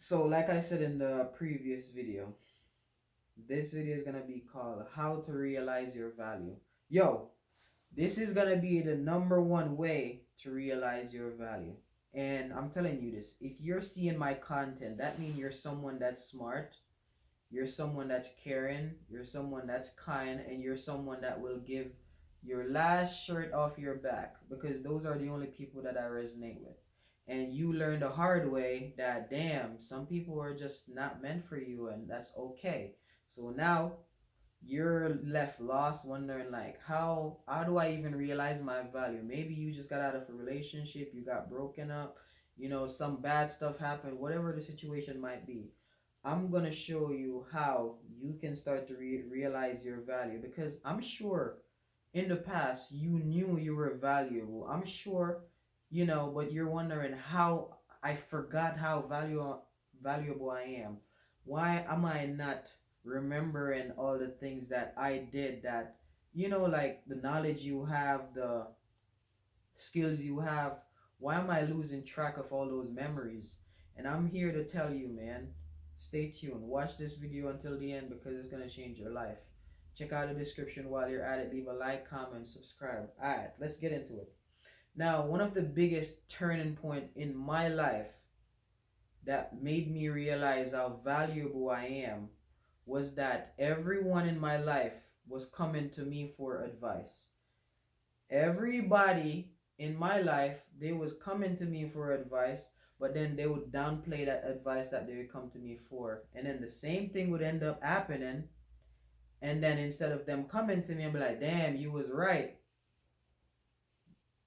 So, like I said in the previous video, this video is gonna be called How to Realize Your Value. Yo, this is gonna be the number one way to realize your value. And I'm telling you this, if you're seeing my content, that means you're someone that's smart, you're someone that's caring, you're someone that's kind, and you're someone that will give your last shirt off your back, because those are the only people that I resonate with. And you learn the hard way that damn, some people are just not meant for you, and that's okay. So now you're left lost wondering like how do I even realize my value? Maybe you just got out of a relationship, you got broken up, some bad stuff happened, whatever the situation might be. I'm gonna show you how you can start to realize your value, because I'm sure in the past you knew you were valuable. I'm sure, but you're wondering how I forgot how valuable I am. Why am I not remembering all the things that I did, that like the knowledge you have, the skills you have? Why am I losing track of all those memories? And I'm here to tell you, man, stay tuned. Watch this video until the end, because it's going to change your life. Check out the description while you're at it. Leave a like, comment, subscribe. All right, let's get into it. Now, one of the biggest turning point in my life that made me realize how valuable I am was that everyone in my life was coming to me for advice. Everybody in my life, they was coming to me for advice, but then they would downplay that advice that they would come to me for. And then the same thing would end up happening. And then instead of them coming to me and be like, damn, you was right,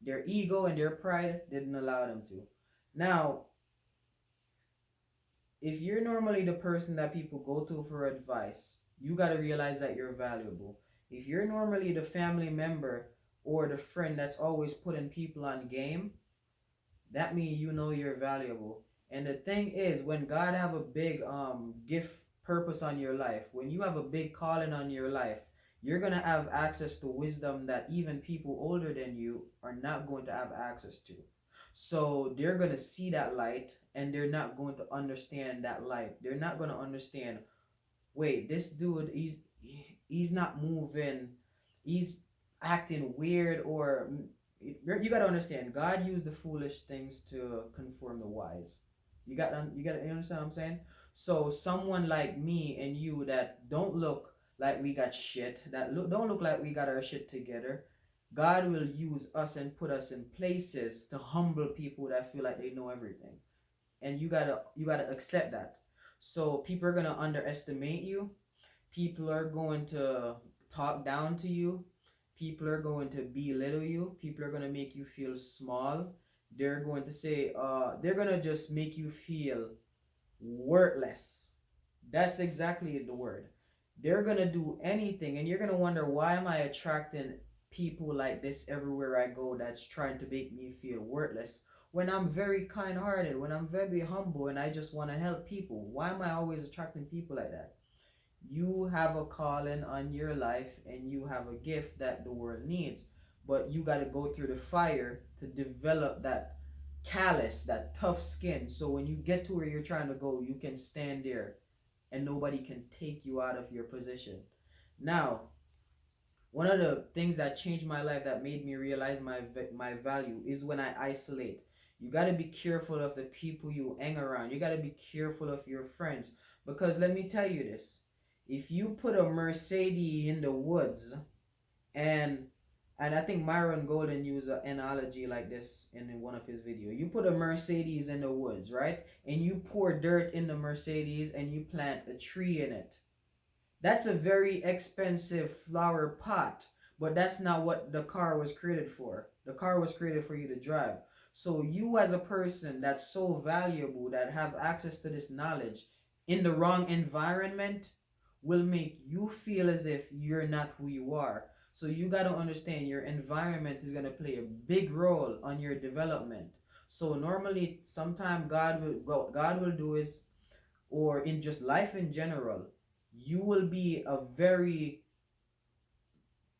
their ego and their pride didn't allow them to. Now, if you're normally the person that people go to for advice, you got to realize that you're valuable. If you're normally the family member or the friend that's always putting people on game, that means you know you're valuable. And the thing is, when God have a big gift purpose on your life, when you have a big calling on your life, you're going to have access to wisdom that even people older than you are not going to have access to. So they're going to see that light, and they're not going to understand that light. They're not going to understand, wait, this dude, he's not moving, he's acting weird, or you got to understand, God used the foolish things to conform the wise. You understand what I'm saying? So someone like me and you that don't look like we got shit, that don't look like we got our shit together, God will use us and put us in places to humble people that feel like they know everything. And you gotta accept that. So people are gonna underestimate you, people are going to talk down to you, people are going to belittle you, people are going to make you feel small, they're going to say they're going to just make you feel worthless. That's exactly the word. They're going to do anything, and you're going to wonder, why am I attracting people like this everywhere I go, that's trying to make me feel worthless, when I'm very kind-hearted, when I'm very humble, and I just want to help people? Why am I always attracting people like that? You have a calling on your life, and you have a gift that the world needs, but you got to go through the fire to develop that callous, that tough skin, so when you get to where you're trying to go, you can stand there and nobody can take you out of your position. Now, one of the things that changed my life, that made me realize my value, is when I isolate. You got to be careful of the people you hang around. You got to be careful of your friends, because let me tell you this. If you put a Mercedes in the woods, and I think Myron Golden used an analogy like this in one of his videos. You put a Mercedes in the woods, right? And you pour dirt in the Mercedes and you plant a tree in it. That's a very expensive flower pot, but that's not what the car was created for. The car was created for you to drive. So you, as a person that's so valuable, that have access to this knowledge, in the wrong environment, will make you feel as if you're not who you are. So you got to understand, your environment is going to play a big role on your development. So normally, sometime God will do is, or in just life in general, you will be a very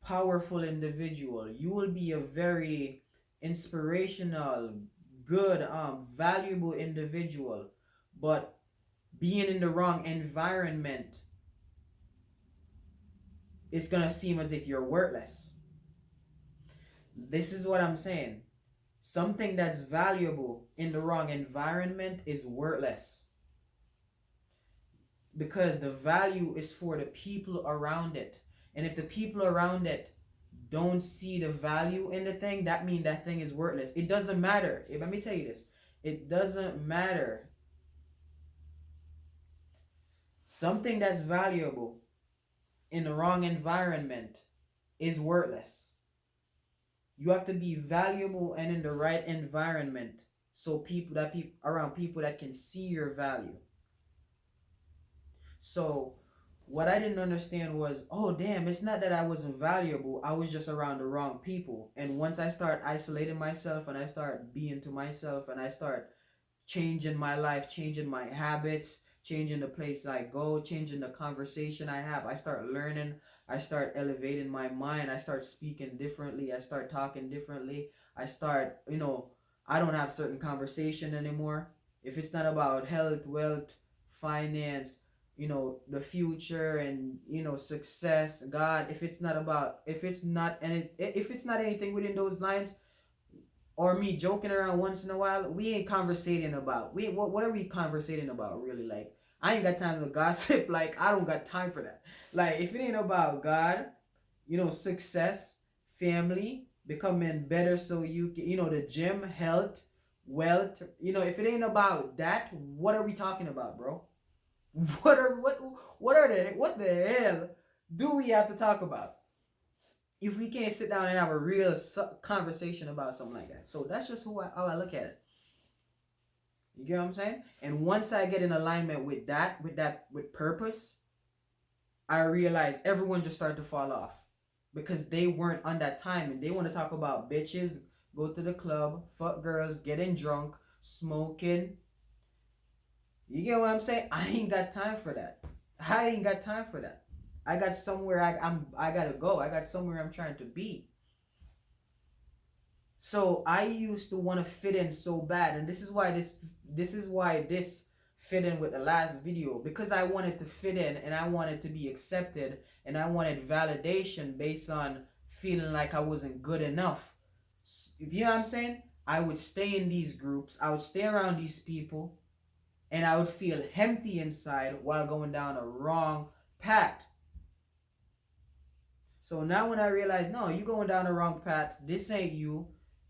powerful individual. You will be a very inspirational, good, valuable individual. But being in the wrong environment, it's gonna seem as if you're worthless. This is what I'm saying. Something that's valuable in the wrong environment is worthless, because the value is for the people around it. And if the people around it don't see the value in the thing, that means that thing is worthless. It doesn't matter. Let me tell you this. It doesn't matter. Something that's valuable in the wrong environment is worthless. You have to be valuable and in the right environment, so people around people that can see your value. So what I didn't understand was, oh damn, it's not that I wasn't valuable. I was just around the wrong people. And once I start isolating myself and I start being to myself and I start changing my life, changing my habits, changing the place I go, changing the conversation I have, I start learning, I start elevating my mind, I start speaking differently, I start talking differently, I start, I don't have certain conversation anymore. If it's not about health, wealth, finance, the future, and success, God, if it's not anything within those lines, or me joking around once in a while, we ain't conversating about. What are we conversating about really? Like, I ain't got time to gossip. Like, I don't got time for that. Like, if it ain't about God, success, family, becoming better, so you can, the gym, health, wealth, if it ain't about that, what are we talking about, bro? What the hell do we have to talk about if we can't sit down and have a real conversation about something like that? So that's just how I look at it. You get what I'm saying? And once I get in alignment with with purpose, I realize everyone just started to fall off, because they weren't on that time, and they want to talk about bitches, go to the club, fuck girls, getting drunk, smoking. You get what I'm saying? I ain't got time for that. I ain't got time for that. I got somewhere I gotta go. I got somewhere I'm trying to be. So I used to want to fit in so bad, and this is why this fit in with the last video, because I wanted to fit in and I wanted to be accepted and I wanted validation based on feeling like I wasn't good enough. If you know what I'm saying? I would stay in these groups, I would stay around these people, and I would feel empty inside while going down a wrong path. So now when I realized, no, you going down the wrong path, this ain't you,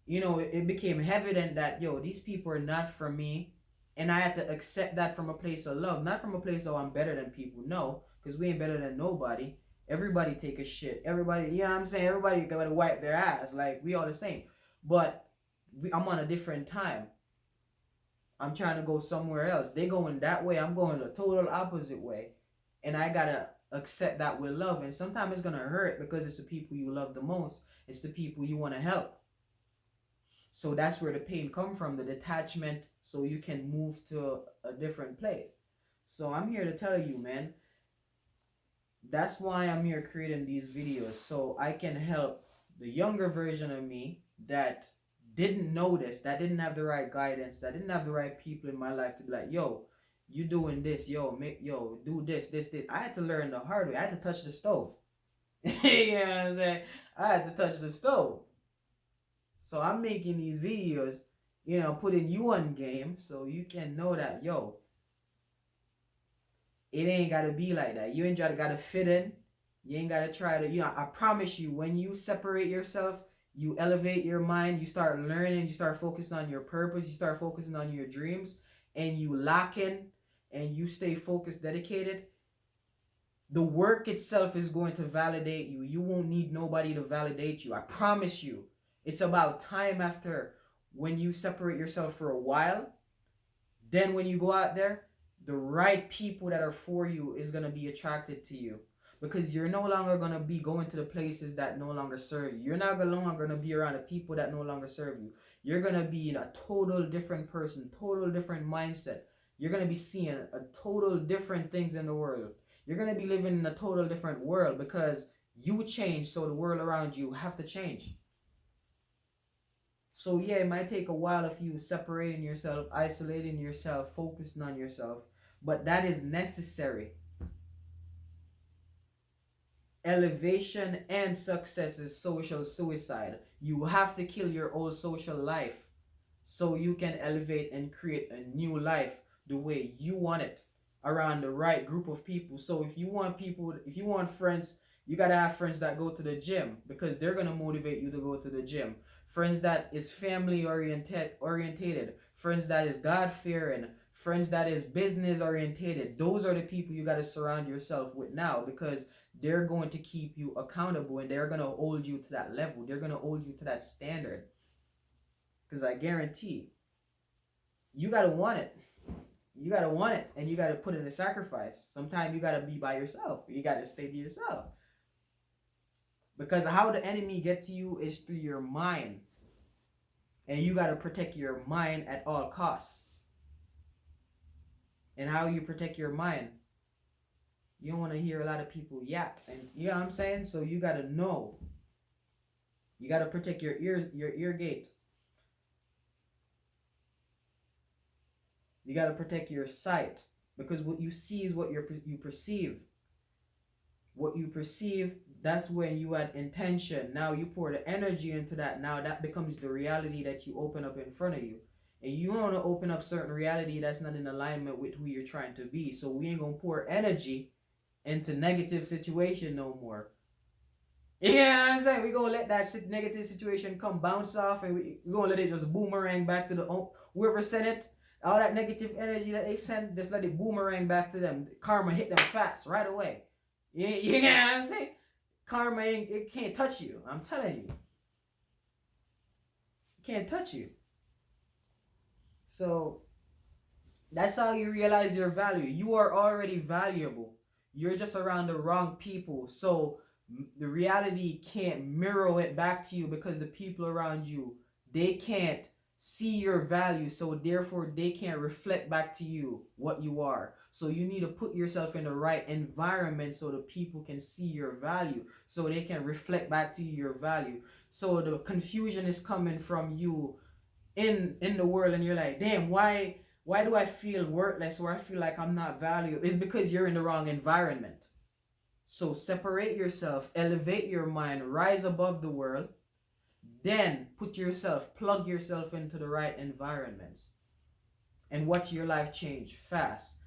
it became evident that, these people are not for me. And I had to accept that from a place of love, not from a place of I'm better than people. No, because we ain't better than nobody. Everybody take a shit. Everybody, you know what I'm saying? Everybody gotta wipe their ass. Like, we all the same. But I'm on a different time. I'm trying to go somewhere else. They going that way. I'm going the total opposite way. And I gotta accept that with love. And sometimes it's gonna hurt, because it's the people you love the most. It's the people you want to help. So that's where the pain come from, the detachment, so you can move to a different place. So I'm here to tell you, man, that's why I'm here creating these videos, so I can help the younger version of me that didn't know this, that didn't have the right guidance, that didn't have the right people in my life to be like, yo, you doing this, do this. I had to learn the hard way. I had to touch the stove. You know what I'm saying? I had to touch the stove. So I'm making these videos, putting you on game so you can know that, it ain't gotta be like that. You ain't gotta fit in. You ain't gotta try to, I promise you, when you separate yourself, you elevate your mind, you start learning, you start focusing on your purpose, you start focusing on your dreams, and you lock in and you stay focused, dedicated, the work itself is going to validate you. You won't need nobody to validate you. I promise you. It's about time after, when you separate yourself for a while, then when you go out there, the right people that are for you is going to be attracted to you, because you're no longer going to be going to the places that no longer serve you. You're not longer going to be around the people that no longer serve you. You're going to be in a total different person, total different mindset. You're going to be seeing a total different things in the world. You're going to be living in a total different world, because you change, so the world around you have to change. So yeah, it might take a while of you separating yourself, isolating yourself, focusing on yourself. but that is necessary. Elevation and success is social suicide. You have to kill your old social life so you can elevate and create a new life the way you want it around the right group of people. So if you want people, if you want friends, you got to have friends that go to the gym because they're going to motivate you to go to the gym. Friends that is family orientated, friends that is God fearing, friends that is business orientated. Those are the people you got to surround yourself with now, because they're going to keep you accountable and they're going to hold you to that level. They're going to hold you to that standard. Because I guarantee you got to want it. You got to want it, and you got to put in a sacrifice. Sometimes you got to be by yourself. You got to stay to yourself. Because how the enemy get to you is through your mind. And you got to protect your mind at all costs. And how you protect your mind? You don't want to hear a lot of people yap. And you know what I'm saying? So you got to know. You got to protect your ears, your ear gate. You got to protect your sight, because what you see is what you perceive. What you perceive, that's when you add intention. Now you pour the energy into that. Now that becomes the reality that you open up in front of you. And you want to open up certain reality that's not in alignment with who you're trying to be. So we ain't going to pour energy into negative situation no more. Yeah, I'm saying we're going to let that negative situation come bounce off, and we're going to let it just boomerang back to the whoever sent it. All that negative energy that they send, just let it boomerang back to them. Karma hit them fast, right away. You know what I'm saying? Karma, it can't touch you. I'm telling you. It can't touch you. So, that's how you realize your value. You are already valuable. You're just around the wrong people. So, the reality can't mirror it back to you, because the people around you, they can't see your value, so therefore they can't reflect back to you what you are. So you need to put yourself in the right environment so the people can see your value, so they can reflect back to you your value. So the confusion is coming from you in the world, and you're like, damn, why do I feel worthless, or I feel like I'm not valued? It's because you're in the wrong environment. So separate yourself, elevate your mind, rise above the world. Then plug yourself into the right environments and watch your life change fast.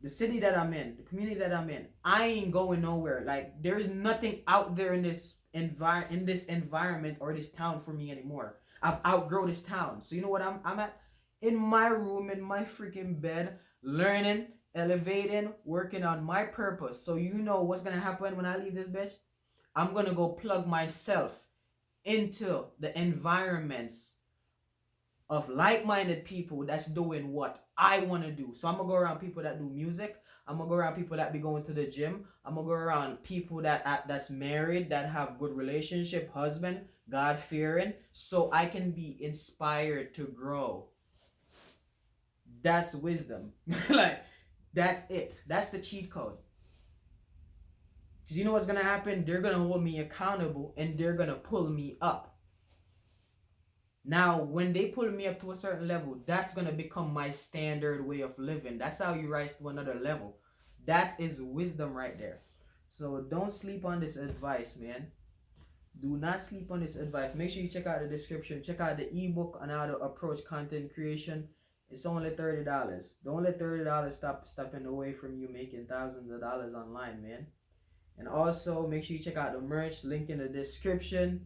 The city that I'm in, the community that I'm in, I ain't going nowhere. Like, there's nothing out there in this environment or this town for me anymore. I've outgrown this town. So you know what I'm at? In my room, in my freaking bed, learning, elevating, working on my purpose. So you know what's gonna happen when I leave this bitch? I'm gonna go plug myself into the environments of like-minded people that's doing what I want to do. So I'm gonna go around people that do music. I'm gonna go around people that be going to the gym. I'm gonna go around people that's married, that have good relationship, husband, God-fearing, so I can be inspired to grow. That's wisdom. Like, that's it. That's the cheat code. Because you know what's gonna happen? They're gonna hold me accountable, and they're gonna pull me up. Now, when they pull me up to a certain level, that's going to become my standard way of living. That's how you rise to another level. That is wisdom right there. So don't sleep on this advice, man. Do not sleep on this advice. Make sure you check out the description. Check out the ebook on how to approach content creation. It's only $30. Don't let $30 stop stepping away from you making thousands of dollars online, man. And also, make sure you check out the merch. Link in the description.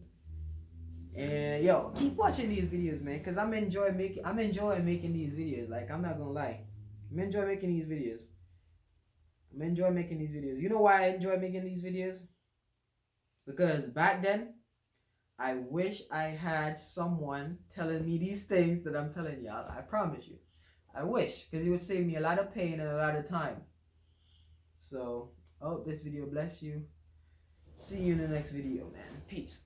And yo, keep watching these videos, man, because I'm enjoying making these videos. Like, I'm not gonna lie, I'm enjoying making these videos. You know why I enjoy making these videos? Because back then, I wish I had someone telling me these things that I'm telling y'all. I promise you, I wish, because it would save me a lot of pain and a lot of time. So I hope this video bless you. See you in the next video, man. Peace.